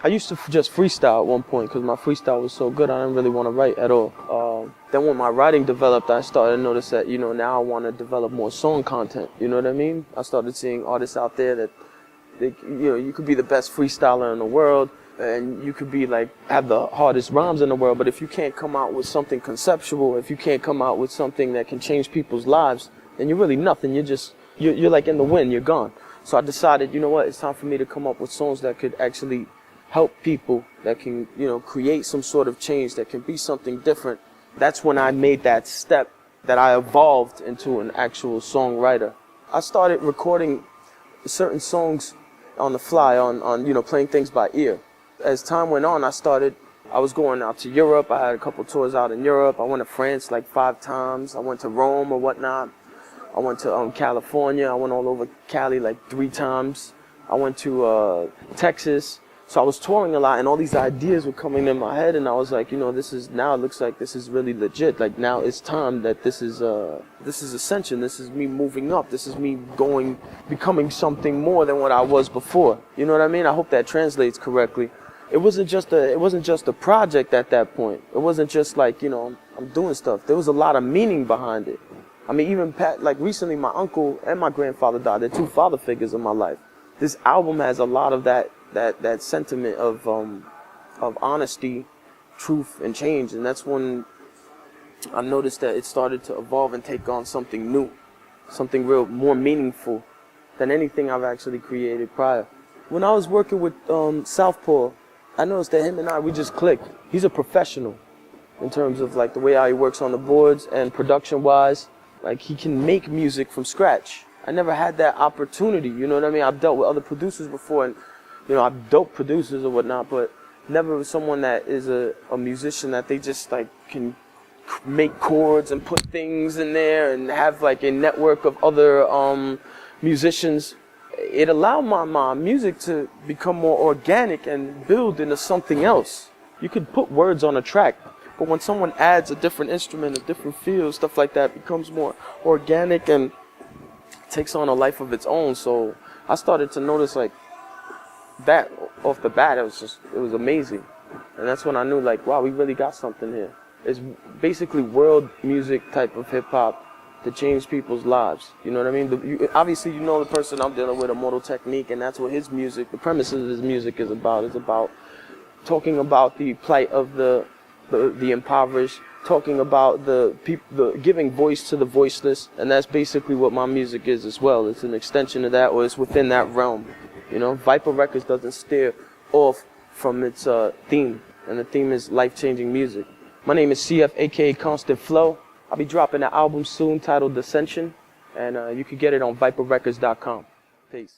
I used to just freestyle at one point because my freestyle was so good I didn't really want to write at all. Then when my writing developed, I started to notice that, now I want to develop more song content. You know what I mean? I started seeing artists out there that, you could be the best freestyler in the world and you could be like, have the hardest rhymes in the world, but if you can't come out with something conceptual, if you can't come out with something that can change people's lives, then you're really nothing. You're like in the wind, you're gone. So I decided, you know what, it's time for me to come up with songs that could actually help people, that can, create some sort of change, that can be something different. That's when I made that step, that I evolved into an actual songwriter. I started recording certain songs on the fly, on playing things by ear. As time went on, I was going out to Europe. I had a couple tours out in Europe. I went to France like 5 times. I went to Rome or whatnot. I went to California. I went all over Cali like 3 times. I went to Texas. So I was touring a lot, and all these ideas were coming in my head, and I was like, now it looks like this is really legit. Like now it's time that this is Ascension. This is me moving up. This is me becoming something more than what I was before. You know what I mean? I hope that translates correctly. It wasn't just a project at that point. It wasn't just like, I'm doing stuff. There was a lot of meaning behind it. I mean, even like recently, my uncle and my grandfather died. They're 2 father figures in my life. This album has a lot of that sentiment of honesty, truth, and change, and that's when I noticed that it started to evolve and take on something new, something real, more meaningful than anything I've actually created prior. When I was working with Southpaw, I noticed that him and we just clicked. He's a professional in terms of like the way how he works on the boards and production-wise. Like he can make music from scratch. I never had that opportunity, you know what I mean? I've dealt with other producers before, and I've dope producers or whatnot, but never someone that is a musician that they just like can make chords and put things in there and have like a network of other musicians. It allowed my music to become more organic and build into something else. You could put words on a track, but when someone adds a different instrument, a different feel, stuff like that, becomes more organic and takes on a life of its own. So I started to notice like that off the bat. It was amazing, and that's when I knew like, wow, we really got something here. It's basically world music type of hip hop to change people's lives. You know what I mean? Obviously, the person I'm dealing with, Immortal Technique, and that's what his music, the premises of his music is about. It's about talking about the plight of the impoverished, talking about the giving voice to the voiceless, and that's basically what my music is as well. It's an extension of that, or it's within that realm. Viper Records doesn't steer off from its theme, and the theme is life-changing music. My name is CF, aka Constant Flow. I'll be dropping an album soon titled Ascension, and you can get it on viperrecords.com. Peace.